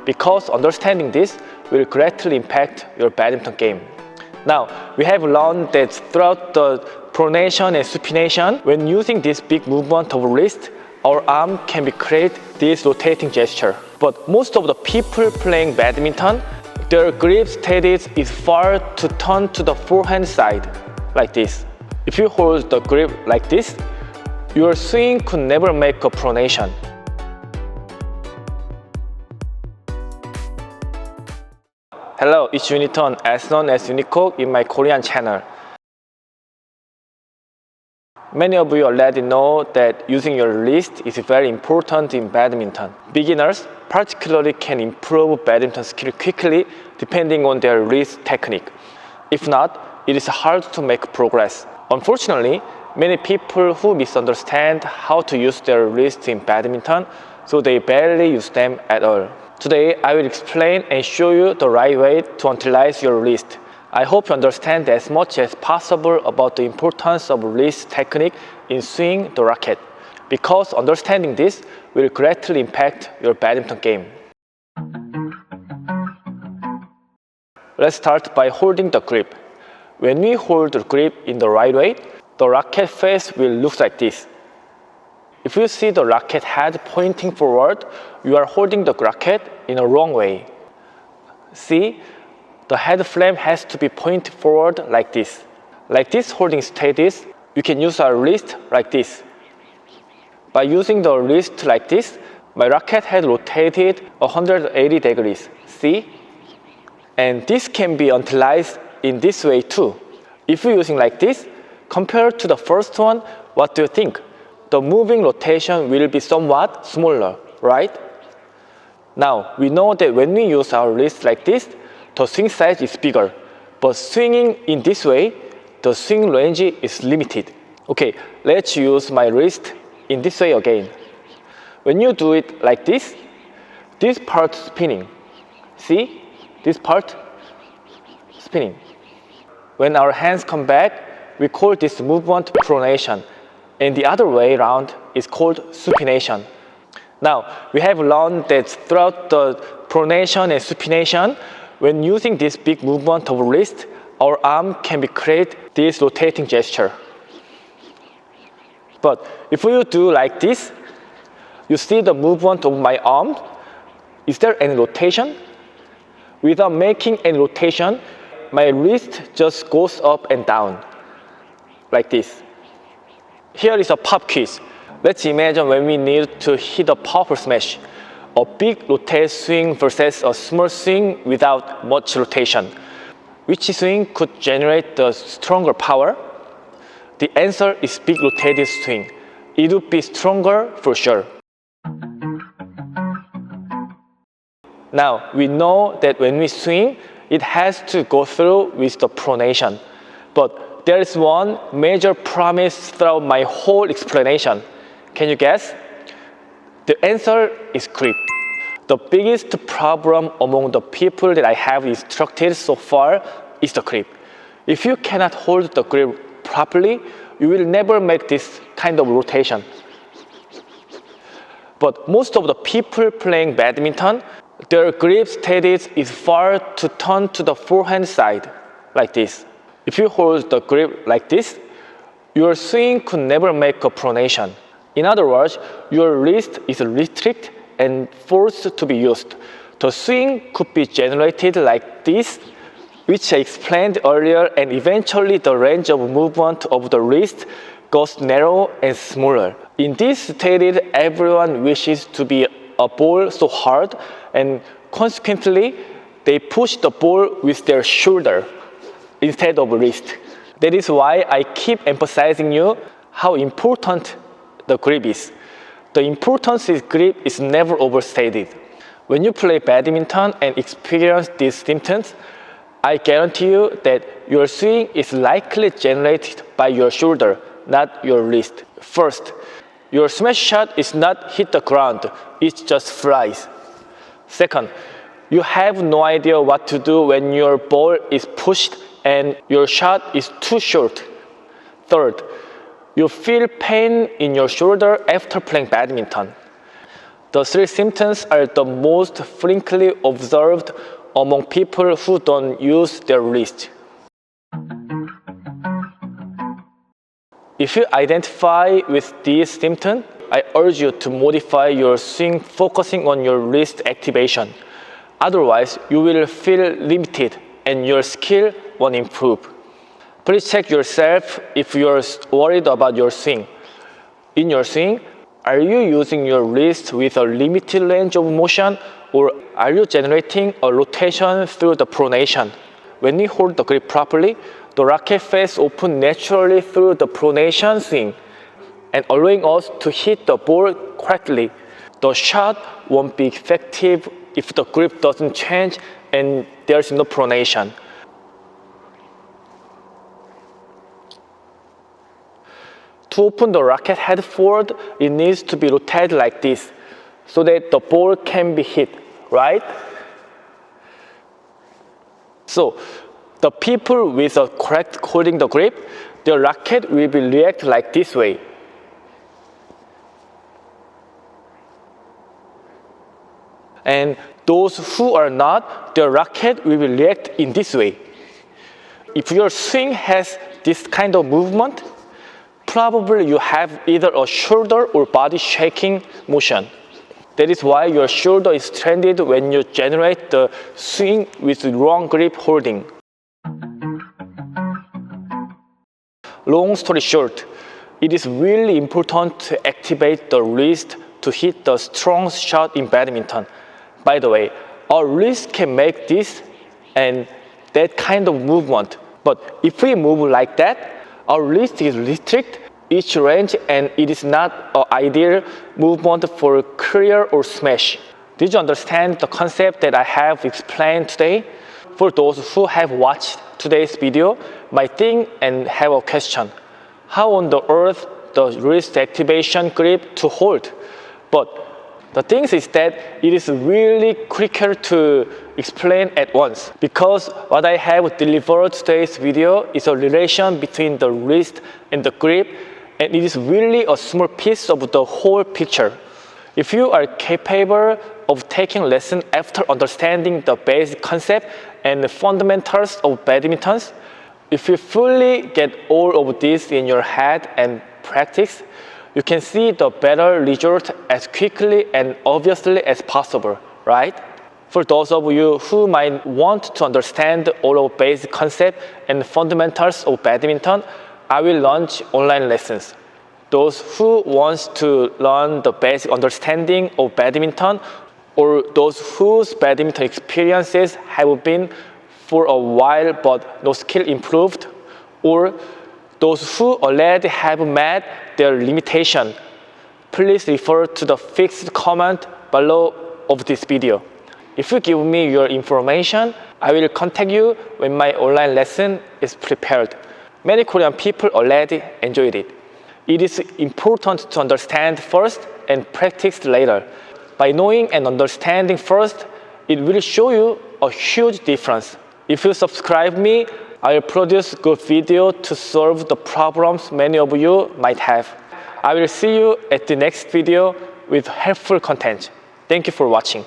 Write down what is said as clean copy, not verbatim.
because understanding this will greatly impact your badminton game. Now, we have learned that throughout the pronation and supination, when using this big movement of wrist, our arm can be create this rotating gesture. But most of the people playing badminton, their grip status is far to turn to the forehand side, like this. If you hold the grip like this, your swing could never make a pronation. Hello, it's Uniton, as known as Unicook in my Korean channel. Many of you already know that using your wrist is very important in badminton. Beginners particularly can improve badminton skill quickly depending on their wrist technique. If not, it is hard to make progress. Unfortunately, many people who misunderstand how to use their wrists in badminton, so they barely use them at all. Today, I will explain and show you the right way to utilize your wrist. I hope you understand as much as possible about the importance of wrist technique in swinging the racket, because understanding this will greatly impact your badminton game. Let's start by holding the grip. When we hold the grip in the right way, the racket face will look like this. If you see the racket head pointing forward, you are holding the racket in a wrong way. See, the head flame has to be pointed forward like this. Like this holding status, you can use our wrist like this. By using the wrist like this, my racket head rotated 180 degrees. See? And this can be utilized in this way too. If you're using like this, compared to the first one, what do you think? The moving rotation will be somewhat smaller, right? Now, we know that when we use our wrist like this, the swing size is bigger. But swinging in this way, the swing range is limited. Okay, let's use my wrist in this way again. When you do it like this part spinning. See? This part spinning. When our hands come back, we call this movement pronation. And the other way around is called supination. Now, we have learned that throughout the pronation and supination, when using this big movement of wrist, our arm can be create this rotating gesture. But if you do like this, you see the movement of my arm. Is there any rotation? Without making any rotation, my wrist just goes up and down, like this. Here is a pop quiz. Let's imagine when we need to hit a powerful smash. A big rotate swing versus a small swing without much rotation. Which swing could generate the stronger power? The answer is big rotated swing. It would be stronger for sure. Now, we know that when we swing, it has to go through with the pronation. But there is one major promise throughout my whole explanation. Can you guess? The answer is grip. The biggest problem among the people that I have instructed so far is the grip. If you cannot hold the grip properly, you will never make this kind of rotation. But most of the people playing badminton, their grip status is far to turn to the forehand side, like this. If you hold the grip like this, your swing could never make a pronation. In other words, your wrist is restricted and forced to be used. The swing could be generated like this, which I explained earlier, and eventually the range of movement of the wrist goes narrow and smaller. In this state, everyone wishes to be a ball so hard, and consequently, they push the ball with their shoulder instead of wrist. That is why I keep emphasizing you how important the grip is. The importance of grip is never overstated. When you play badminton and experience these symptoms, I guarantee you that your swing is likely generated by your shoulder, not your wrist. First, your smash shot is not hit the ground, it just flies. Second, you have no idea what to do when your ball is pushed and your shot is too short. Third, you feel pain in your shoulder after playing badminton. The three symptoms are the most frequently observed among people who don't use their wrist. If you identify with these symptoms, I urge you to modify your swing focusing on your wrist activation. Otherwise, you will feel limited and your skill won't improve. Please check yourself if you're worried about your swing. In your swing, are you using your wrist with a limited range of motion, or are you generating a rotation through the pronation? When we hold the grip properly, the racket face opens naturally through the pronation swing and allowing us to hit the ball correctly. The shot won't be effective if the grip doesn't change and there's no pronation. To open the racket head forward, it needs to be rotated like this so that the ball can be hit, right? So, the people with a correct holding the grip, their racket will be react like this way. And those who are not, their racket will react in this way. If your swing has this kind of movement, probably you have either a shoulder or body shaking motion. That is why your shoulder is stranded when you generate the swing with wrong grip holding. Long story short, it is really important to activate the wrist to hit the strong shot in badminton. By the way, our wrist can make this and that kind of movement. But if we move like that, our wrist is restricted each range and it is not an ideal movement for clear or smash. Did you understand the concept that I have explained today? For those who have watched today's video, might think and have a question. How on the earth the wrist activation grip to hold? But the thing is that it is really quicker to explain at once, because what I have delivered today's video is a relation between the wrist and the grip, and it is really a small piece of the whole picture. If you are capable of taking lessons after understanding the basic concept and the fundamentals of badminton, if you fully get all of this in your head and practice, you can see the better result as quickly and obviously as possible, right? For those of you who might want to understand all of basic concepts and fundamentals of badminton, I will launch online lessons. Those who want to learn the basic understanding of badminton, or those whose badminton experiences have been for a while but no skill improved, or those who already have met their limitation, please refer to the fixed comment below of this video. If you give me your information, I will contact you when my online lesson is prepared. Many Korean people already enjoyed it. It is important to understand first and practice later. By knowing and understanding first, it will show you a huge difference. If you subscribe me, I will produce good video to solve the problems many of you might have. I will see you at the next video with helpful content. Thank you for watching.